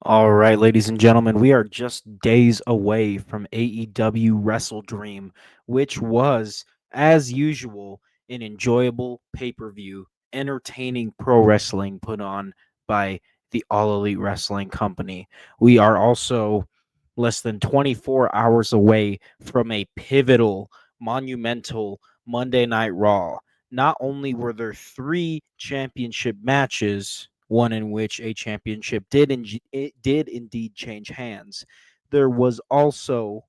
All right, ladies and gentlemen, we are just days away from AEW WrestleDream, which was, as usual, an enjoyable pay per view, entertaining pro wrestling put on by the All Elite Wrestling Company. We are also less than 24 hours away from a pivotal, monumental Monday Night Raw. Not only were there three championship matches, one in which a championship did indeed change hands, there was also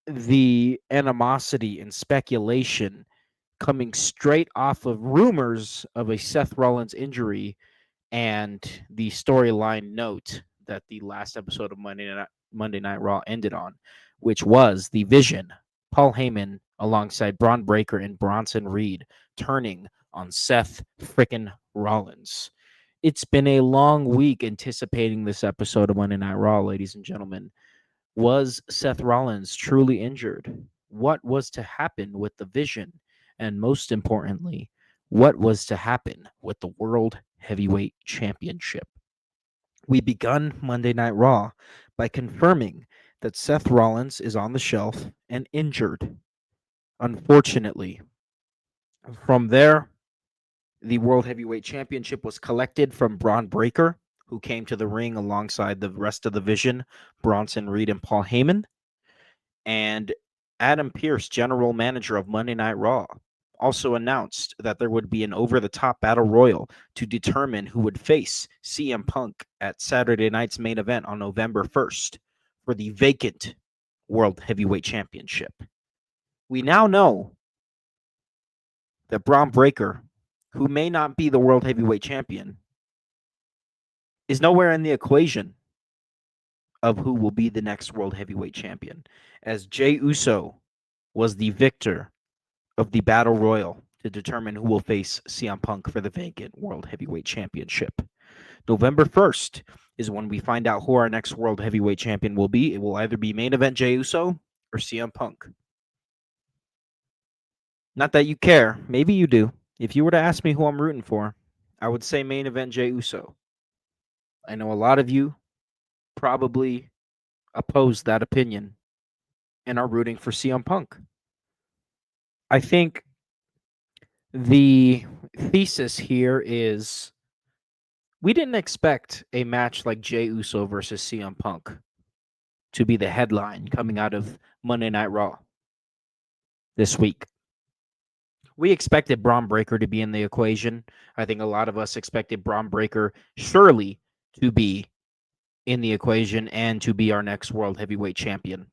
the animosity and speculation coming straight off of rumors of a Seth Rollins injury and the storyline note that the last episode of Monday Night Raw ended on, which was the Vision, Paul Heyman alongside Braun Breaker and Bronson Reed turning on Seth frickin' Rollins. It's been a long week anticipating this episode of Monday Night Raw, ladies and gentlemen. Was Seth Rollins truly injured? What was to happen with the Vision? And most importantly, what was to happen with the World Heavyweight Championship? We begun Monday Night Raw by confirming that Seth Rollins is on the shelf and injured, unfortunately. From there, the World Heavyweight Championship was collected from Braun Breaker, who came to the ring alongside the rest of the Vision, Bronson Reed and Paul Heyman. And Adam Pearce, general manager of Monday Night Raw, also announced that there would be an over the top battle royal to determine who would face CM Punk at Saturday night's main event on November 1st for the vacant World Heavyweight Championship. We now know that Braun Breaker, who may not be the World Heavyweight Champion, is nowhere in the equation of who will be the next World Heavyweight Champion, as Jey Uso was the victor of the Battle Royal to determine who will face CM Punk for the vacant World Heavyweight Championship. November 1st is when we find out who our next World Heavyweight Champion will be. It will either be main event Jey Uso or CM Punk. Not that you care. Maybe you do. If you were to ask me who I'm rooting for, I would say main event Jey Uso. I know a lot of you probably oppose that opinion and are rooting for CM Punk. I think the thesis here is we didn't expect a match like Jey Uso versus CM Punk to be the headline coming out of Monday Night Raw this week. We expected Braun Breaker to be in the equation. I think a lot of us expected Braun Breaker surely to be in the equation and to be our next World Heavyweight Champion.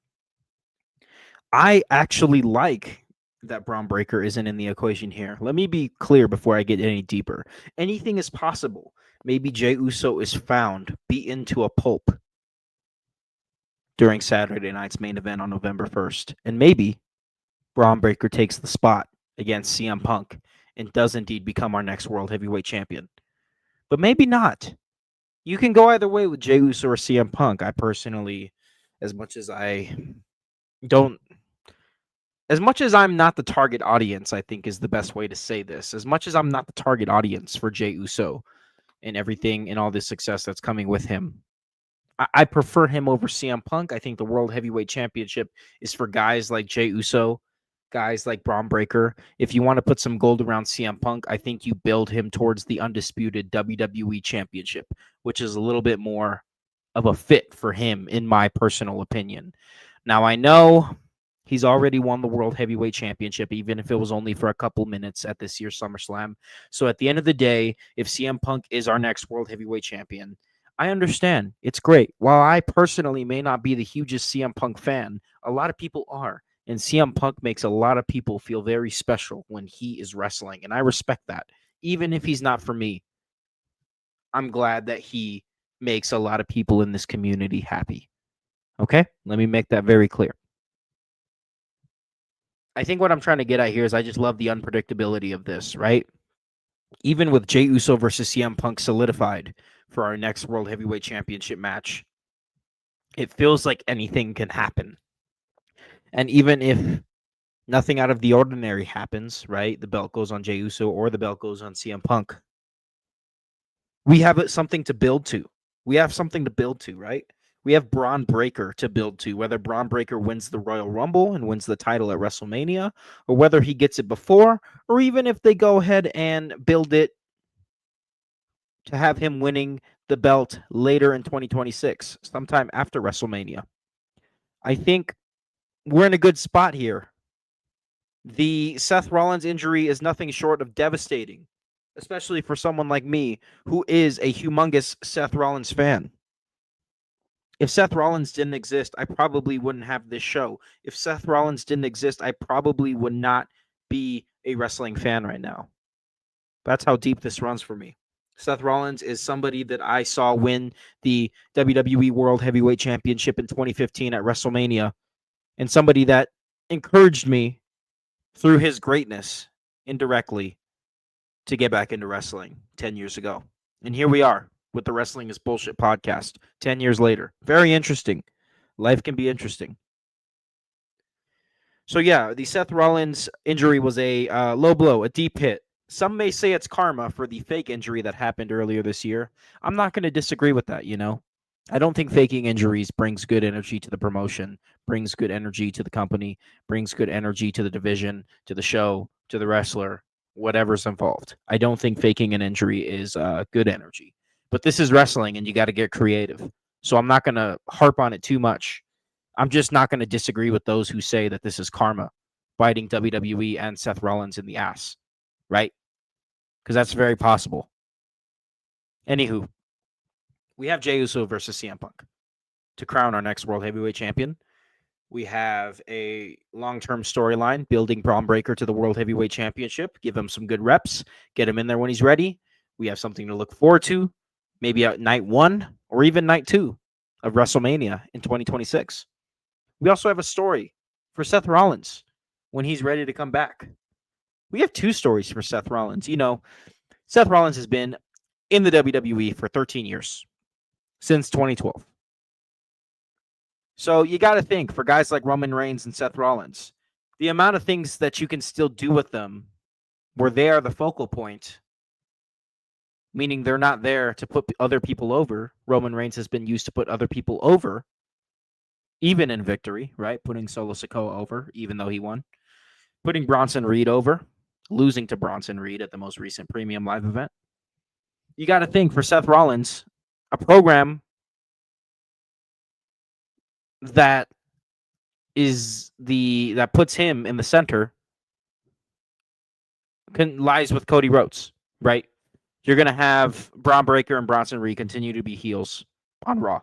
I actually like that Braun Breaker isn't in the equation here. Let me be clear before I get any deeper. Anything is possible. Maybe Jey Uso is found beaten to a pulp during Saturday night's main event on November 1st. And maybe Braun Breaker takes the spot against CM Punk and does indeed become our next World Heavyweight Champion. But maybe not. You can go either way with Jey Uso or CM Punk. I personally, as much as I don't as much as I'm not the target audience, I think is the best way to say this. As much as I'm not the target audience for Jey Uso and everything and all this success that's coming with him, I prefer him over CM Punk. I think the World Heavyweight Championship is for guys like Jey Uso, guys like Braun Breaker. If you want to put some gold around CM Punk, I think you build him towards the undisputed WWE Championship, which is a little bit more of a fit for him, in my personal opinion. Now, I know he's already won the World Heavyweight Championship, even if it was only for a couple minutes at this year's SummerSlam. So at the end of the day, if CM Punk is our next World Heavyweight Champion, I understand. It's great. While I personally may not be the hugest CM Punk fan, a lot of people are. And CM Punk makes a lot of people feel very special when he is wrestling. And I respect that. Even if he's not for me, I'm glad that he makes a lot of people in this community happy. Okay? Let me make that very clear. I think what I'm trying to get at here is I just love the unpredictability of this, right? Even with Jey Uso versus CM Punk solidified for our next World Heavyweight Championship match, it feels like anything can happen. And even if nothing out of the ordinary happens, right? The belt goes on Jey Uso or the belt goes on CM Punk. We have something to build to. We have something to build to, right? We have Braun Breaker to build to, whether Braun Breaker wins the Royal Rumble and wins the title at WrestleMania, or whether he gets it before, or even if they go ahead and build it to have him winning the belt later in 2026, sometime after WrestleMania. I think we're in a good spot here. The Seth Rollins injury is nothing short of devastating, especially for someone like me who is a humongous Seth Rollins fan. If Seth Rollins didn't exist, I probably wouldn't have this show. If Seth Rollins didn't exist, I probably would not be a wrestling fan right now. That's how deep this runs for me. Seth Rollins is somebody that I saw win the WWE World Heavyweight Championship in 2015 at WrestleMania, and somebody that encouraged me through his greatness indirectly to get back into wrestling 10 years ago. And here we are with the Wrestling is Bullshit podcast 10 years later. Very interesting. Life can be interesting. So, yeah, the Seth Rollins injury was a low blow, a deep hit. Some may say it's karma for the fake injury that happened earlier this year. I'm not going to disagree with that, you know? I don't think faking injuries brings good energy to the promotion, brings good energy to the company, brings good energy to the division, to the show, to the wrestler, whatever's involved. I don't think faking an injury is good energy. But this is wrestling and you got to get creative. So I'm not going to harp on it too much. I'm just not going to disagree with those who say that this is karma biting WWE and Seth Rollins in the ass, right? Because that's very possible. Anywho, we have Jey Uso versus CM Punk to crown our next World Heavyweight Champion. We have a long-term storyline building Braun Breaker to the World Heavyweight Championship. Give him some good reps. Get him in there when he's ready. We have something to look forward to. Maybe at night 1 or even night 2 of WrestleMania in 2026. We also have a story for Seth Rollins when he's ready to come back. We have 2 stories for Seth Rollins. You know, Seth Rollins has been in the WWE for 13 years, since 2012. So you got to think for guys like Roman Reigns and Seth Rollins, the amount of things that you can still do with them where they are the focal point, meaning they're not there to put other people over. Roman Reigns has been used to put other people over, even in victory, right? Putting Solo Sikoa over, even though he won. Putting Bronson Reed over, losing to Bronson Reed at the most recent Premium Live event. You got to think for Seth Rollins, a program that that puts him in the center lies with Cody Rhodes, right? You're going to have Braun Breaker and Bronson Reed continue to be heels on Raw.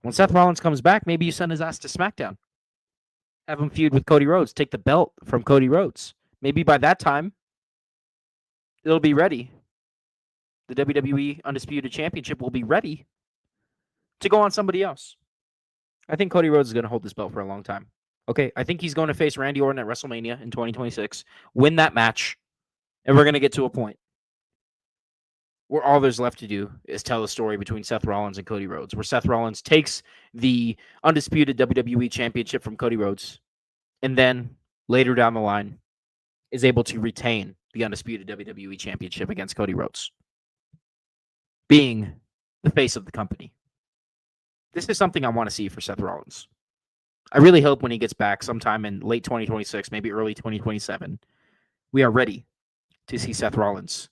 When Seth Rollins comes back, maybe you send his ass to SmackDown. Have him feud with Cody Rhodes. Take the belt from Cody Rhodes. Maybe by that time, it'll be ready. The WWE Undisputed Championship will be ready to go on somebody else. I think Cody Rhodes is going to hold this belt for a long time. Okay, I think he's going to face Randy Orton at WrestleMania in 2026, win that match, and we're going to get to a point where all there's left to do is tell the story between Seth Rollins and Cody Rhodes, where Seth Rollins takes the undisputed WWE Championship from Cody Rhodes, and then later down the line is able to retain the undisputed WWE Championship against Cody Rhodes, being the face of the company. This is something I want to see for Seth Rollins. I really hope when he gets back sometime in late 2026, maybe early 2027, we are ready to see Seth Rollins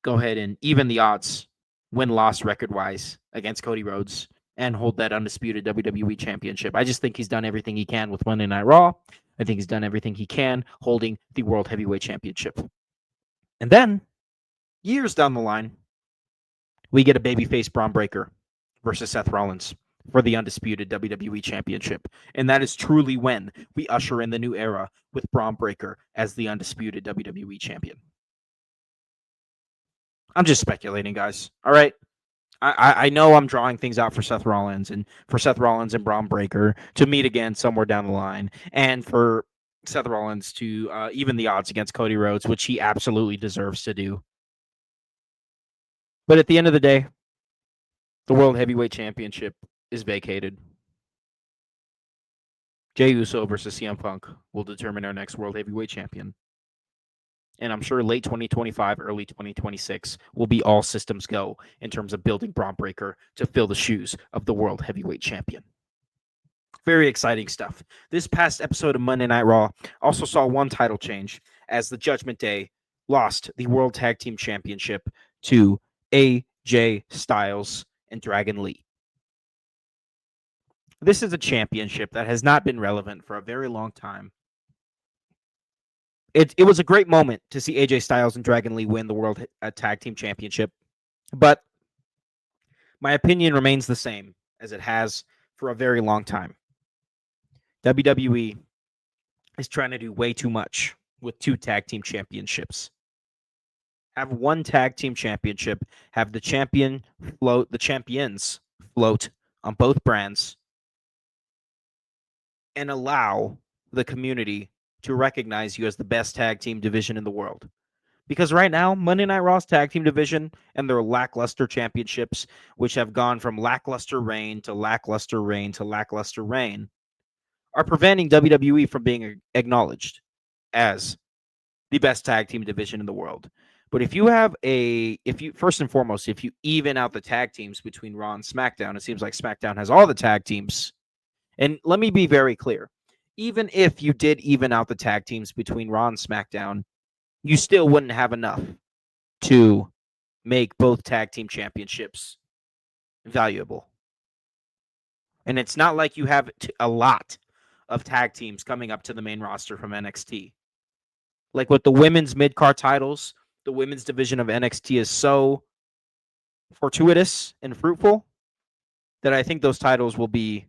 go ahead and even the odds, win-loss record-wise against Cody Rhodes, and hold that undisputed WWE Championship. I just think he's done everything he can with Monday Night Raw. I think he's done everything he can holding the World Heavyweight Championship. And then, years down the line, we get a babyface Braun Breaker versus Seth Rollins for the undisputed WWE Championship. And that is truly when we usher in the new era with Braun Breaker as the undisputed WWE Champion. I'm just speculating, guys. All right. I know I'm drawing things out for Seth Rollins and Braun Breaker to meet again somewhere down the line, and for Seth Rollins to even the odds against Cody Rhodes, which he absolutely deserves to do. But at the end of the day, the World Heavyweight Championship is vacated. Jey Uso versus CM Punk will determine our next World Heavyweight Champion. And I'm sure late 2025, early 2026 will be all systems go in terms of building Braun Breaker to fill the shoes of the World Heavyweight Champion. Very exciting stuff. This past episode of Monday Night Raw also saw one title change as the Judgment Day lost the World Tag Team Championship to AJ Styles and Dragon Lee. This is a championship that has not been relevant for a very long time. It was a great moment to see AJ Styles and Dragon Lee win the World Tag Team Championship, but my opinion remains the same as it has for a very long time. WWE is trying to do way too much with 2 tag team championships. Have 1 tag team championship, have the champions float on both brands, and allow the community to recognize you as the best tag team division in the world. Because right now, Monday Night Raw's tag team division and their lackluster championships, which have gone from lackluster reign to lackluster reign to lackluster reign, are preventing WWE from being acknowledged as the best tag team division in the world. But if you first and foremost, if you even out the tag teams between Raw and SmackDown, it seems like SmackDown has all the tag teams. And let me be very clear. Even if you did even out the tag teams between Raw and SmackDown, you still wouldn't have enough to make both tag team championships valuable. And it's not like you have a lot of tag teams coming up to the main roster from NXT. Like with the women's mid-card titles, the women's division of NXT is so fortuitous and fruitful that I think those titles will be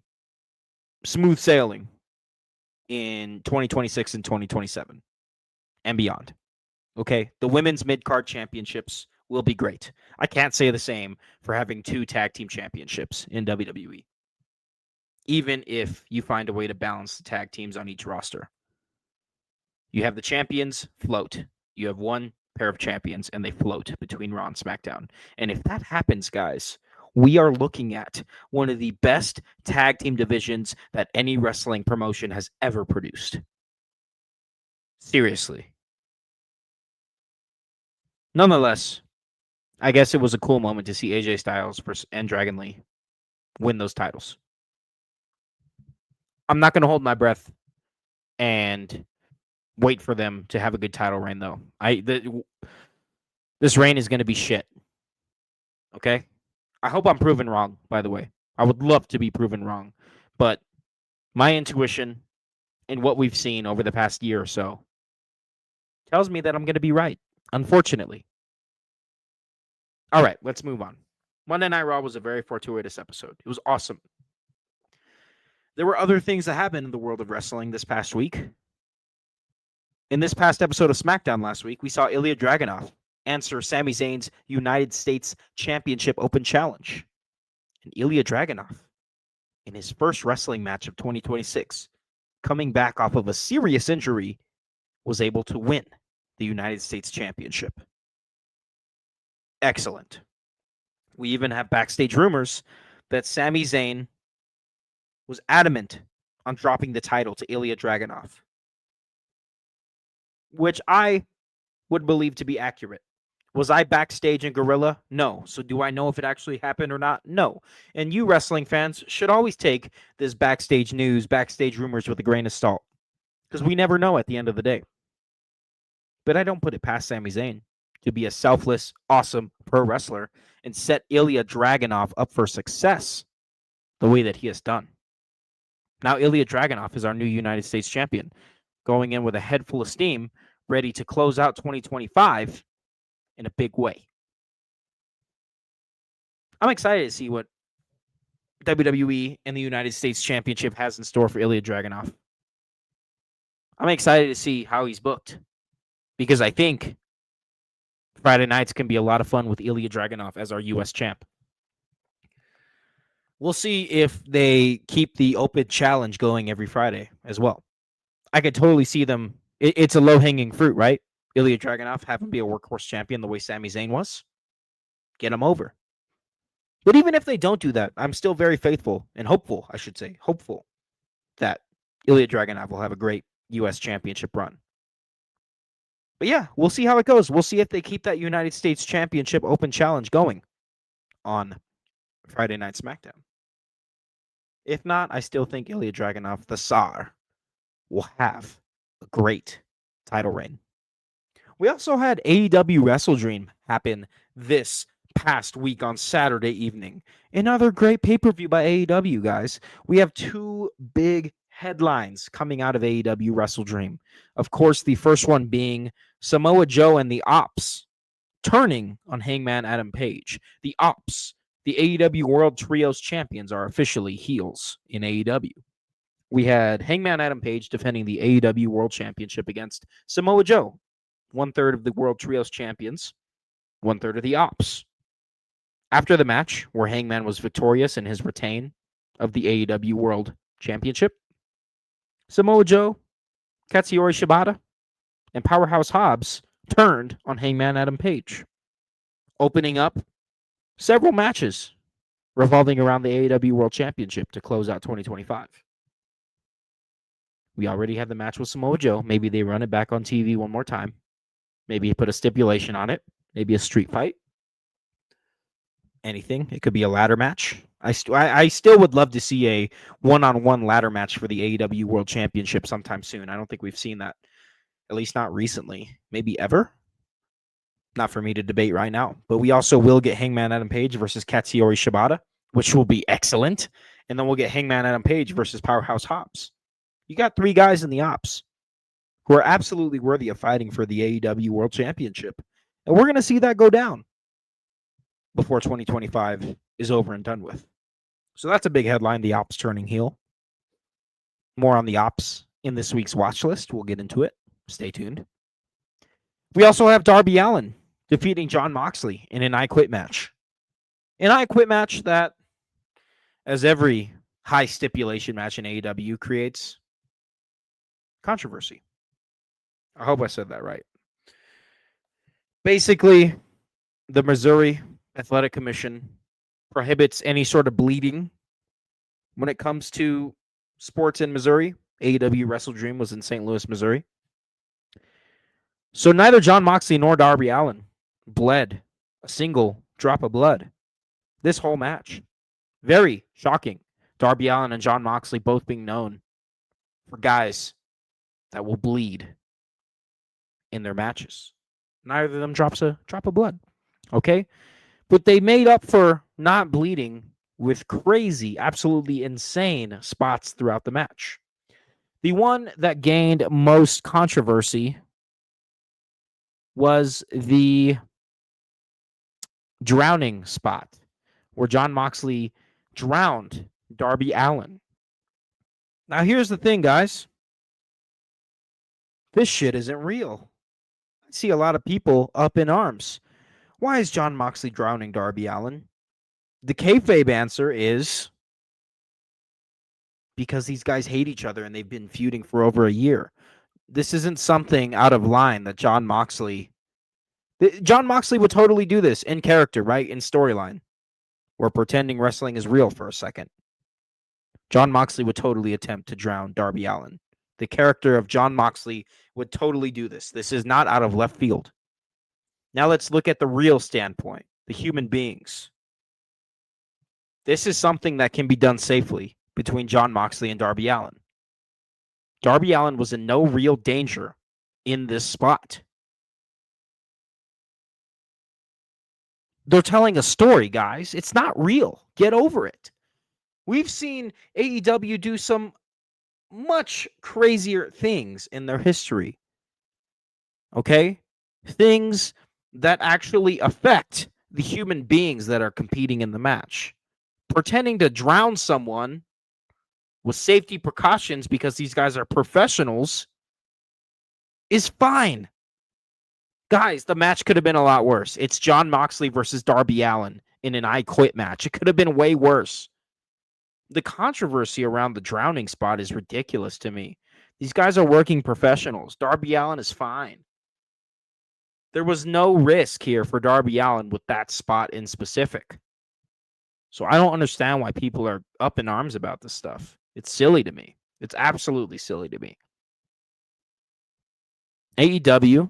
smooth sailing in 2026 and 2027 and beyond. Okay, the women's mid-card championships will be great. I can't say the same for having 2 tag team championships in WWE, even if you find a way to balance the tag teams on each roster. You have the champions float. You have 1 pair of champions, and they float between Raw and SmackDown. And if that happens, guys, we are looking at one of the best tag team divisions that any wrestling promotion has ever produced. Seriously. Nonetheless, I guess it was a cool moment to see AJ Styles and Dragon Lee win those titles. I'm not going to hold my breath and wait for them to have a good title reign, though. This reign is going to be shit. Okay? I hope I'm proven wrong, by the way. I would love to be proven wrong. But my intuition and what we've seen over the past year or so tells me that I'm going to be right, unfortunately. All right, let's move on. Monday Night Raw was a very fortuitous episode. It was awesome. There were other things that happened in the world of wrestling this past week. In this past episode of SmackDown last week, we saw Ilya Dragunov answer Sami Zayn's United States Championship Open Challenge. And Ilya Dragunov, in his first wrestling match of 2026, coming back off of a serious injury, was able to win the United States Championship. Excellent. We even have backstage rumors that Sami Zayn was adamant on dropping the title to Ilya Dragunov, which I would believe to be accurate. Was I backstage in Gorilla? No. So do I know if it actually happened or not? No. And you wrestling fans should always take this backstage news, backstage rumors with a grain of salt, because we never know at the end of the day. But I don't put it past Sami Zayn to be a selfless, awesome pro wrestler and set Ilya Dragunov up for success the way that he has done. Now Ilya Dragunov is our new United States champion, going in with a head full of steam, ready to close out 2025 in a big way. I'm excited to see what WWE and the United States Championship has in store for Ilya Dragunov. I'm excited to see how he's booked, because I think Friday nights can be a lot of fun with Ilya Dragunov as our U.S. champ. We'll see if they keep the open challenge going every Friday as well. I could totally see them. It's a low-hanging fruit, right? Ilya Dragunov, have him be a workhorse champion the way Sami Zayn was. Get him over. But even if they don't do that, I'm still very faithful and hopeful, I should say, hopeful that Ilya Dragunov will have a great U.S. championship run. But yeah, we'll see how it goes. We'll see if they keep that United States Championship Open Challenge going on Friday Night SmackDown. If not, I still think Ilya Dragunov, the Tsar, will have a great title reign. We also had AEW WrestleDream happen this past week on Saturday evening. Another great pay-per-view by AEW, guys. We have two big headlines coming out of AEW WrestleDream. Of course, the first one being Samoa Joe and the Ops turning on Hangman Adam Page. The Ops, the AEW World Trios champions, are officially heels in AEW. We had Hangman Adam Page defending the AEW World Championship against Samoa Joe, 1/3 of the World Trios champions, 1/3 of the Ops. After the match, where Hangman was victorious in his retain of the AEW World Championship, Samoa Joe, Katsuyori Shibata, and Powerhouse Hobbs turned on Hangman Adam Page, opening up several matches revolving around the AEW World Championship to close out 2025. We already had the match with Samoa Joe. Maybe they run it back on TV one more time. Maybe put a stipulation on it. Maybe a street fight. Anything. It could be a ladder match. I still would love to see a one-on-one ladder match for the AEW World Championship sometime soon. I don't think we've seen that, at least not recently. Maybe ever. Not for me to debate right now. But we also will get Hangman Adam Page versus Katsuyori Shibata, which will be excellent. And then we'll get Hangman Adam Page versus Powerhouse Hobbs. You got three guys in the Ops who are absolutely worthy of fighting for the AEW World Championship. And we're going to see that go down before 2025 is over and done with. So that's a big headline, the Ops turning heel. More on the Ops in this week's watch list. We'll get into it. Stay tuned. We also have Darby Allin defeating Jon Moxley in an I Quit match. An I Quit match that, as every high stipulation match in AEW, creates controversy. I hope I said that right. Basically, the Missouri Athletic Commission prohibits any sort of bleeding when it comes to sports in Missouri. AEW WrestleDream was in St. Louis, Missouri. So neither Jon Moxley nor Darby Allin bled a single drop of blood this whole match. Very shocking. Darby Allin and Jon Moxley both being known for guys that will bleed in their matches. Neither of them drops a drop of blood. Okay? But they made up for not bleeding with crazy, absolutely insane spots throughout the match. The one that gained most controversy was the drowning spot where Jon Moxley drowned Darby Allin. Now, here's the thing, guys. This shit isn't real. I see a lot of people up in arms. Why is Jon Moxley drowning Darby Allin? The kayfabe answer is because these guys hate each other and they've been feuding for over a year. This isn't something out of line that Jon Moxley would totally do this in character, right? In storyline. We're pretending wrestling is real for a second. Jon Moxley would totally attempt to drown Darby Allin. The character of Jon Moxley would totally do this. This is not out of left field. Now let's look at the real standpoint, the human beings. This is something that can be done safely between Jon Moxley and Darby Allin. Darby Allin was in no real danger in this spot. They're telling a story, guys. It's not real. Get over it. We've seen AEW do some much crazier things in their history. Okay? Things that actually affect the human beings that are competing in the match. Pretending to drown someone with safety precautions because these guys are professionals is fine. Guys, the match could have been a lot worse. It's Jon Moxley versus Darby Allin in an I Quit match. It could have been way worse. The controversy around the drowning spot is ridiculous to me. These guys are working professionals. Darby Allin is fine. There was no risk here for Darby Allin with that spot in specific. So I don't understand why people are up in arms about this stuff. It's silly to me. It's absolutely silly to me. AEW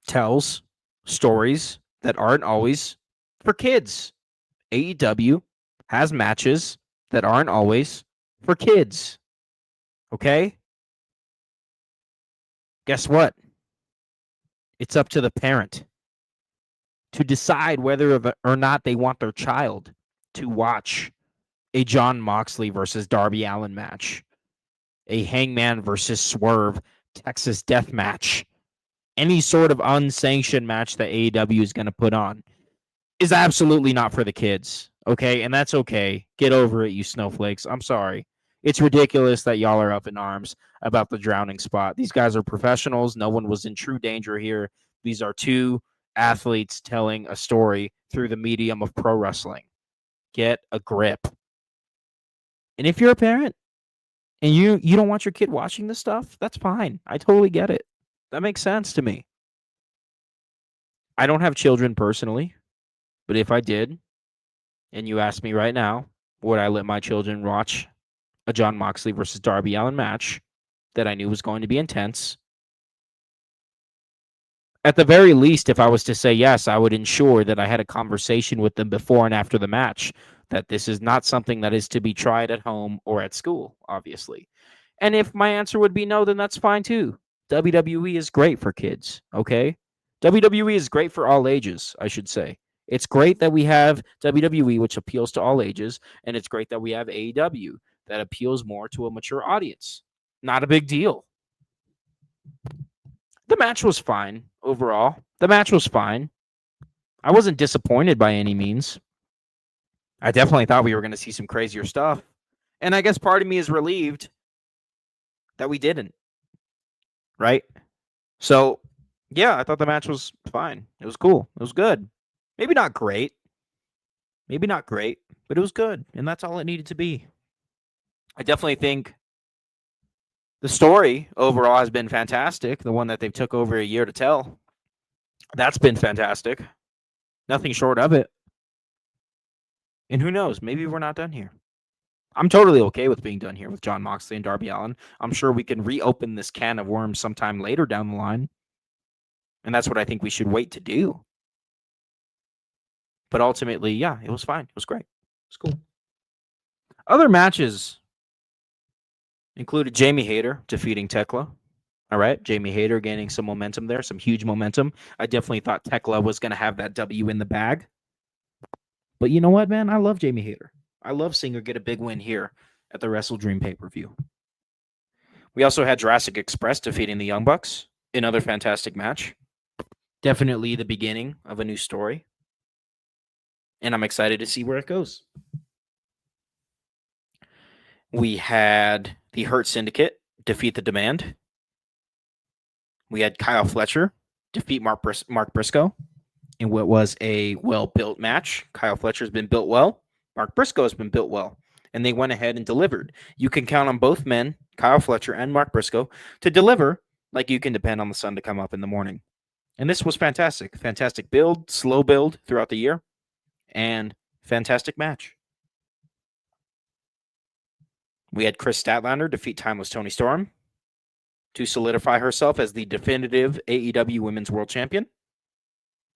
tells stories that aren't always for kids. AEW has matches that aren't always for kids. Okay? Guess what? It's up to the parent to decide whether or not they want their child to watch a Jon Moxley versus Darby Allin match, a Hangman versus Swerve Texas Death match, any sort of unsanctioned match that AEW is going to put on is absolutely not for the kids. Okay. And that's okay. Get over it, you snowflakes. I'm sorry. It's ridiculous that y'all are up in arms about the drowning spot. These guys are professionals. No one was in true danger here. These are two athletes telling a story through the medium of pro wrestling. Get a grip. And if you're a parent and you don't want your kid watching this stuff, that's fine. I totally get it. That makes sense to me. I don't have children personally, but if I did, and you ask me right now, would I let my children watch a Jon Moxley versus Darby Allin match that I knew was going to be intense? At the very least, if I was to say yes, I would ensure that I had a conversation with them before and after the match, that this is not something that is to be tried at home or at school, obviously. And if my answer would be no, then that's fine too. WWE is great for kids, okay? WWE is great for all ages, I should say. It's great that we have WWE, which appeals to all ages, and it's great that we have AEW that appeals more to a mature audience. Not a big deal. The match was fine overall. The match was fine. I wasn't disappointed by any means. I definitely thought we were going to see some crazier stuff. And I guess part of me is relieved that we didn't. Right? So, yeah, I thought the match was fine. It was cool. It was good. Maybe not great. Maybe not great, but it was good. And that's all it needed to be. I definitely think the story overall has been fantastic. The one that they've took over a year to tell. That's been fantastic. Nothing short of it. And who knows? Maybe we're not done here. I'm totally okay with being done here with Jon Moxley and Darby Allin. I'm sure we can reopen this can of worms sometime later down the line. And that's what I think we should wait to do. But ultimately, yeah, it was fine. It was great. It was cool. Other matches included Jamie Hayter defeating Tekla. All right, Jamie Hayter gaining some momentum there, some huge momentum. I definitely thought Tekla was going to have that W in the bag. But you know what, man? I love Jamie Hayter. I love seeing her get a big win here at the WrestleDream pay-per-view. We also had Jurassic Express defeating the Young Bucks. Another fantastic match. Definitely the beginning of a new story. And I'm excited to see where it goes. We had the Hurt Syndicate defeat the Demand. We had Kyle Fletcher defeat Mark Briscoe in what was a well-built match. Kyle Fletcher's been built well. Mark Briscoe has been built well. And they went ahead and delivered. You can count on both men, Kyle Fletcher and Mark Briscoe, to deliver like you can depend on the sun to come up in the morning. And this was fantastic. Fantastic build, slow build throughout the year, and fantastic match. We had Chris Statlander defeat Timeless Toni Storm to solidify herself as the definitive AEW Women's World Champion.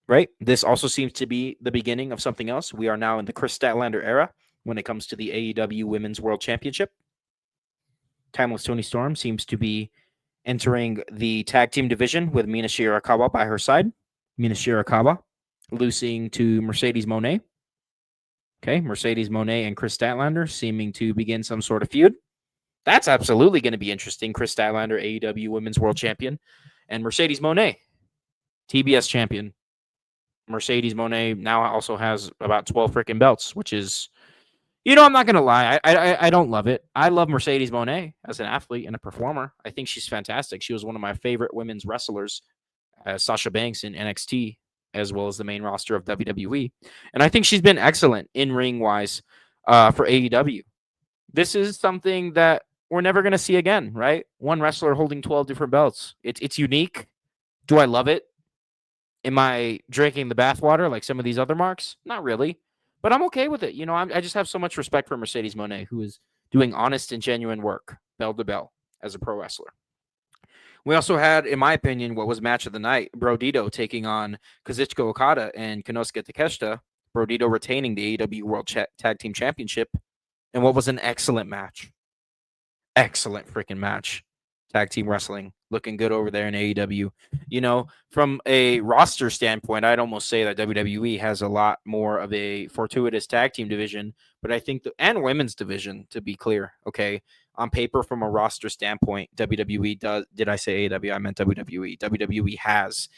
Right? This also seems to be the beginning of something else. We are now in the Chris Statlander era when it comes to the AEW Women's World Championship. Timeless Toni Storm seems to be entering the tag team division with Mina Shirakawa by her side. Mina Shirakawa losing to Mercedes Moné. Okay, Mercedes Moné and Chris Statlander seeming to begin some sort of feud. That's absolutely going to be interesting. Chris Statlander, AEW Women's World Champion, and Mercedes Moné, TBS Champion. Mercedes Moné now also has about 12 freaking belts, which is, I'm not going to lie. I don't love it. I love Mercedes Moné as an athlete and a performer. I think she's fantastic. She was one of my favorite women's wrestlers, Sasha Banks in NXT, as well as the main roster of WWE. And I think she's been excellent in ring wise for AEW. This is something that we're never going to see again, right? One wrestler holding 12 different belts. It's unique. Do I love it? Am I drinking the bathwater like some of these other marks? Not really, but I'm okay with it. I just have so much respect for Mercedes Moné, who is doing honest and genuine work, bell to bell, as a pro wrestler. We also had, in my opinion, what was match of the night, Brodito taking on Kazuchika Okada and Konosuke Takeshita. Brodito retaining the AEW World Tag Team Championship, and what was an excellent match. Excellent freaking match. Tag team wrestling looking good over there in AEW. You know, from a roster standpoint, I'd almost say that WWE has a lot more of a fortuitous tag team division, but I think and women's division, to be clear. Okay, on paper, from a roster standpoint, WWE does. Did I say AEW? I meant WWE. WWE has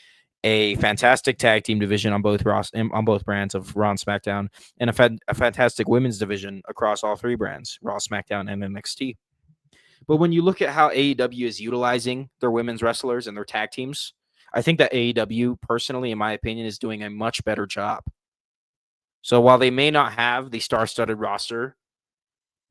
a fantastic tag team division on both brands of Raw and SmackDown, and a fantastic women's division across all three brands, Raw, SmackDown, and NXT. But when you look at how AEW is utilizing their women's wrestlers and their tag teams, I think that AEW, personally, in my opinion, is doing a much better job. So while they may not have the star-studded roster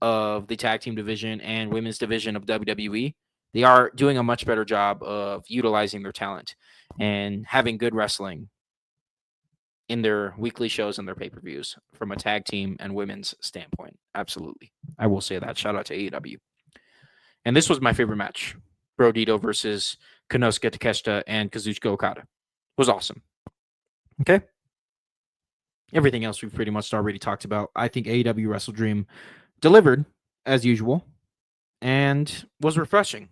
of the tag team division and women's division of WWE, they are doing a much better job of utilizing their talent and having good wrestling in their weekly shows and their pay-per-views from a tag team and women's standpoint. Absolutely. I will say that. Shout out to AEW. And this was my favorite match. Brodito versus Konosuke Takeshita and Kazuchika Okada. It was awesome. Okay. Everything else we've pretty much already talked about. I think AEW WrestleDream delivered as usual and was refreshing,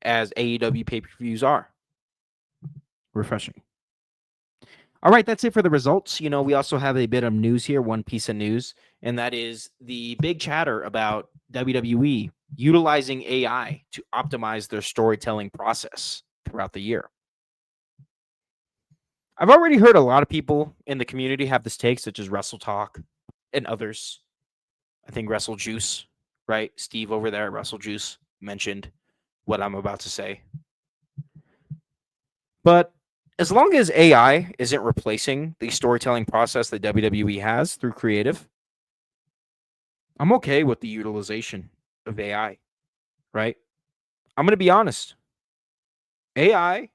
as AEW pay-per-views are. Refreshing. All right, that's it for the results. You know, we also have a bit of news here, one piece of news, and that is the big chatter about WWE utilizing AI to optimize their storytelling process throughout the year. I've already heard a lot of people in the community have this take, such as Wrestle Talk and others. I think Wrestle Juice, right? Steve over there at Wrestle Juice mentioned what I'm about to say. But as long as AI isn't replacing the storytelling process that WWE has through creative, I'm okay with the utilization of AI, right? I'm going to be honest. AI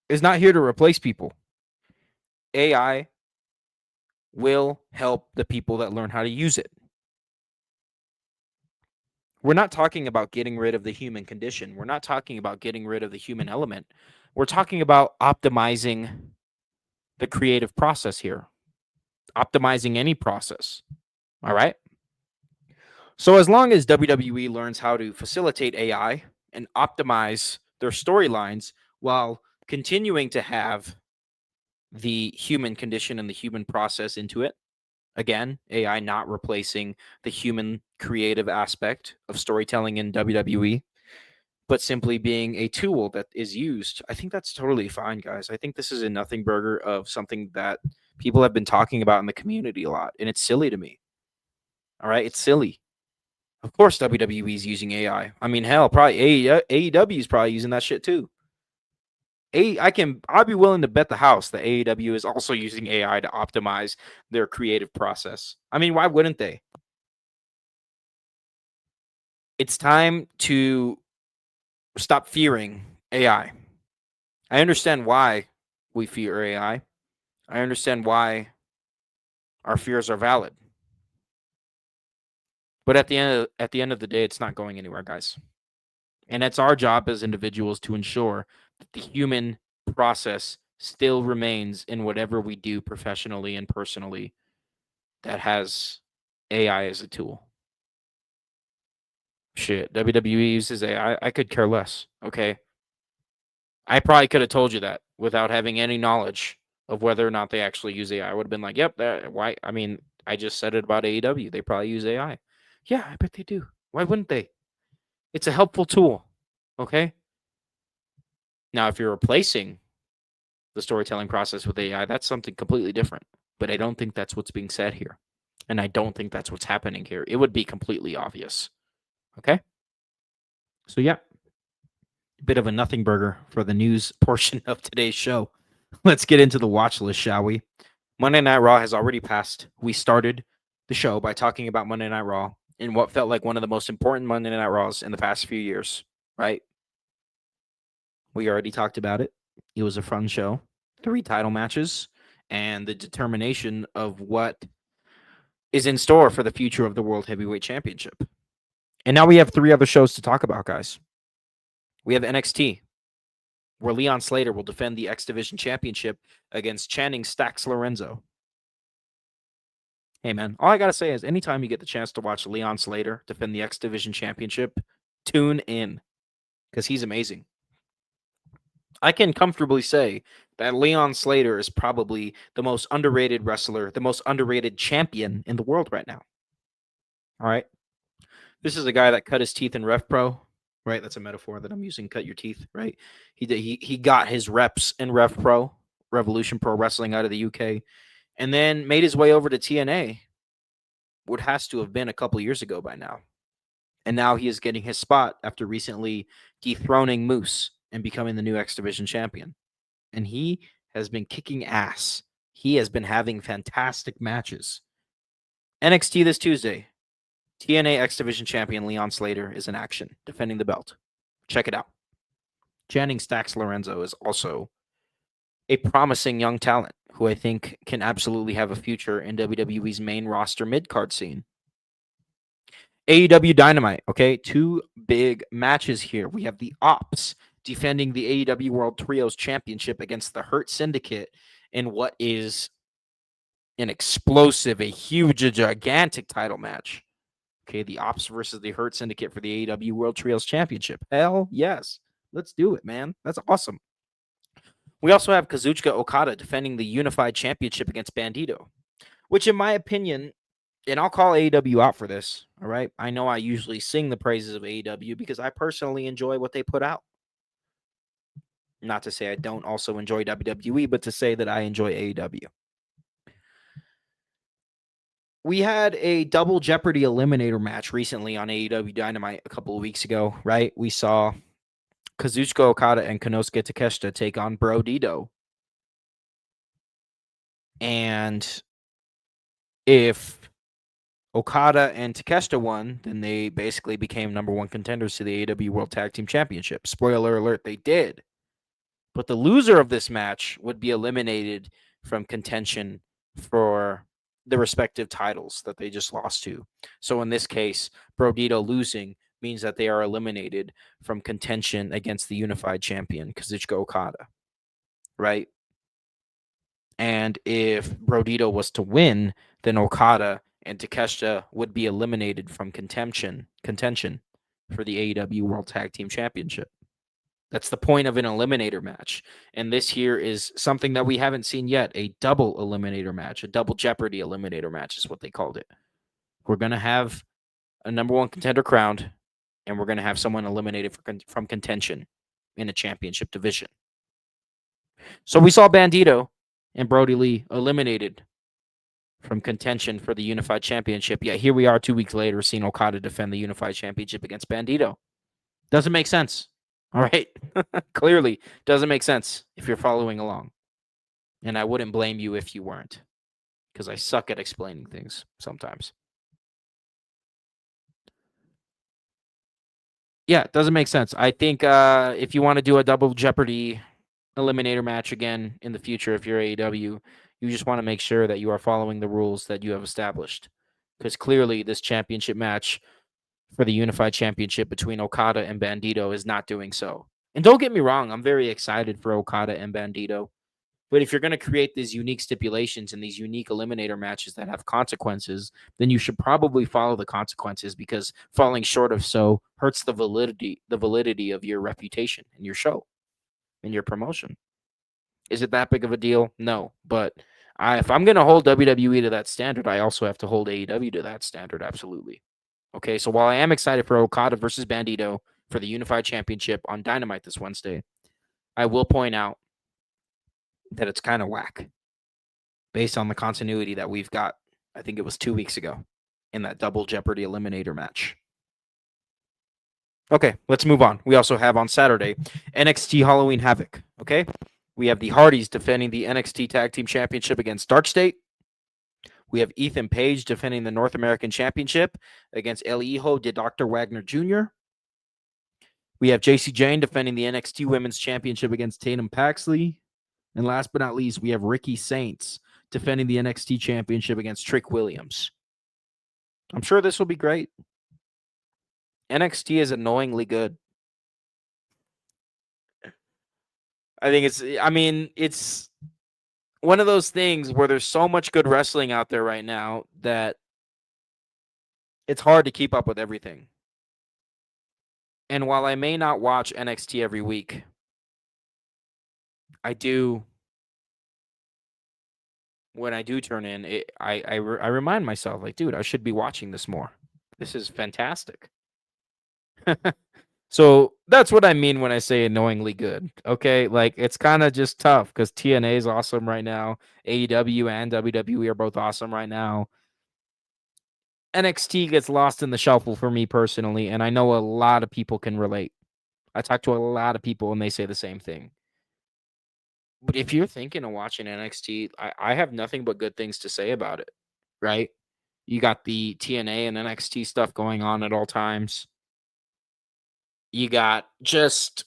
is not here to replace people. AI will help the people that learn how to use it. We're not talking about getting rid of the human condition. We're not talking about getting rid of the human element. We're talking about optimizing the creative process here, optimizing any process. All right. So as long as WWE learns how to facilitate AI and optimize their storylines while continuing to have the human condition and the human process into it, again, AI not replacing the human creative aspect of storytelling in WWE, but simply being a tool that is used, I think that's totally fine, guys. I think this is a nothing burger of something that people have been talking about in the community a lot, and it's silly to me. All right, it's silly. Of course, WWE is using AI. I mean, hell, probably AEW is probably using that shit too. I'd be willing to bet the house that AEW is also using AI to optimize their creative process. I mean, why wouldn't they? It's time to stop fearing AI. I understand why we fear AI. I understand why our fears are valid. But at the end of the day, it's not going anywhere, guys. And it's our job as individuals to ensure that the human process still remains in whatever we do professionally and personally that has AI as a tool. Shit, WWE uses AI. I could care less. Okay. I probably could have told you that without having any knowledge of whether or not they actually use AI. I would have been like, yep, why? I mean, I just said it about AEW. They probably use AI. Yeah, I bet they do. Why wouldn't they? It's a helpful tool. Okay. Now, if you're replacing the storytelling process with AI, that's something completely different. But I don't think that's what's being said here. And I don't think that's what's happening here. It would be completely obvious. Okay. So, yeah, bit of a nothing burger for the news portion of today's show. Let's get into the watch list, shall we? Monday Night Raw has already passed. We started the show by talking about Monday Night Raw in what felt like one of the most important Monday Night Raws in the past few years, right? We already talked about it. It was a fun show. 3 title matches and the determination of what is in store for the future of the World Heavyweight Championship. And now we have 3 other shows to talk about, guys. We have NXT, where Leon Slater will defend the X Division Championship against Channing Stacks Lorenzo. Hey, man, all I got to say is anytime you get the chance to watch Leon Slater defend the X Division Championship, tune in because he's amazing. I can comfortably say that Leon Slater is probably the most underrated wrestler, the most underrated champion in the world right now. All right. This is a guy that cut his teeth in Rev Pro, right? That's a metaphor that I'm using. Cut your teeth, right? He got his reps in Rev Pro, Revolution Pro Wrestling out of the UK, and then made his way over to TNA. What has to have been a couple years ago by now. And now he is getting his spot after recently dethroning Moose and becoming the new X Division champion. And he has been kicking ass. He has been having fantastic matches. NXT this Tuesday, TNA X Division champion Leon Slater is in action, defending the belt. Check it out. Channing Stacks Lorenzo is also a promising young talent who I think can absolutely have a future in WWE's main roster mid-card scene. AEW Dynamite, okay? Two big matches here. We have the Ops defending the AEW World Trios Championship against the Hurt Syndicate in what is an explosive, a huge, a gigantic title match. Okay, the Ops versus the Hurt Syndicate for the AEW World Trios Championship. Hell yes. Let's do it, man. That's awesome. We also have Kazuchika Okada defending the Unified Championship against Bandito, which in my opinion, and I'll call AEW out for this, all right? I know I usually sing the praises of AEW because I personally enjoy what they put out. Not to say I don't also enjoy WWE, but to say that I enjoy AEW. We had a double Jeopardy eliminator match recently on AEW Dynamite a couple of weeks ago, right? We saw Kazuchika Okada and Konosuke Takeshita take on Bro Dito. And if Okada and Takeshita won, then they basically became number one contenders to the AEW World Tag Team Championship. Spoiler alert, they did. But the loser of this match would be eliminated from contention for the respective titles that they just lost to. So in this case, Brodito losing means that they are eliminated from contention against the unified champion, Kazuchika Okada, right? And if Brodito was to win, then Okada and Takeshita would be eliminated from contention for the AEW World Tag Team Championship. That's the point of an eliminator match. And this here is something that we haven't seen yet, a double eliminator match, a double Jeopardy eliminator match is what they called it. We're going to have a number one contender crowned, and we're going to have someone eliminated from contention in a championship division. So we saw Bandito and Brody Lee eliminated from contention for the Unified Championship. Yet here we are 2 weeks later seeing Okada defend the Unified Championship against Bandito. Doesn't make sense. All right. Clearly doesn't make sense if you're following along. And I wouldn't blame you if you weren't, because I suck at explaining things sometimes. Yeah, it doesn't make sense. I think if you want to do a double Jeopardy eliminator match again in the future, if you're AEW, you just want to make sure that you are following the rules that you have established. Because clearly this championship match for the Unified Championship between Okada and Bandito is not doing so. And don't get me wrong, I'm very excited for Okada and Bandito. But if you're going to create these unique stipulations and these unique eliminator matches that have consequences, then you should probably follow the consequences, because falling short of so hurts the validity of your reputation and your show and your promotion. Is it that big of a deal? No. But if I'm going to hold WWE to that standard, I also have to hold AEW to that standard. Absolutely. Okay, so while I am excited for Okada versus Bandito for the Unified Championship on Dynamite this Wednesday, I will point out that it's kind of whack based on the continuity that we've got. I think it was 2 weeks ago in that double Jeopardy eliminator match. Okay, let's move on. We also have on Saturday NXT Halloween Havoc. Okay, we have the Hardys defending the NXT Tag Team Championship against Dark State. We have Ethan Page defending the North American Championship against El Hijo de Dr. Wagner Jr. We have JC Jane defending the NXT Women's Championship against Tatum Paxley. And last but not least, we have Ricky Saints defending the NXT Championship against Trick Williams. I'm sure this will be great. NXT is annoyingly good. I think it's one of those things where there's so much good wrestling out there right now that it's hard to keep up with everything. And while I may not watch NXT every week, I do when I do turn in, I remind myself like, dude, I should be watching this more. This is fantastic. So that's what I mean when I say annoyingly good. Okay, like it's kind of just tough because TNA is awesome right now. AEW and WWE are both awesome right now. NXT gets lost in the shuffle for me personally, and I know a lot of people can relate. I talk to a lot of people and they say the same thing. But if you're thinking of watching NXT, I have nothing but good things to say about it, right? You got the TNA and NXT stuff going on at all times. You got just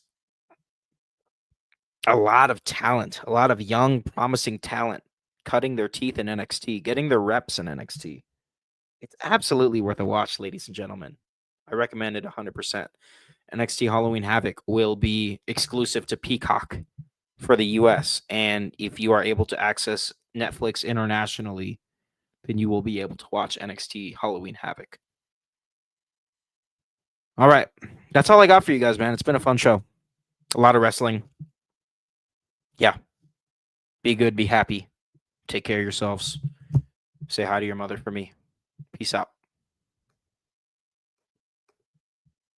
a lot of talent, a lot of young, promising talent cutting their teeth in NXT, getting their reps in NXT. It's absolutely worth a watch, ladies and gentlemen. I recommend it 100%. NXT Halloween Havoc will be exclusive to Peacock for the US. And if you are able to access Netflix internationally, then you will be able to watch NXT Halloween Havoc. All right. That's all I got for you guys, man. It's been a fun show. A lot of wrestling. Yeah. Be good, be happy. Take care of yourselves. Say hi to your mother for me. Peace out.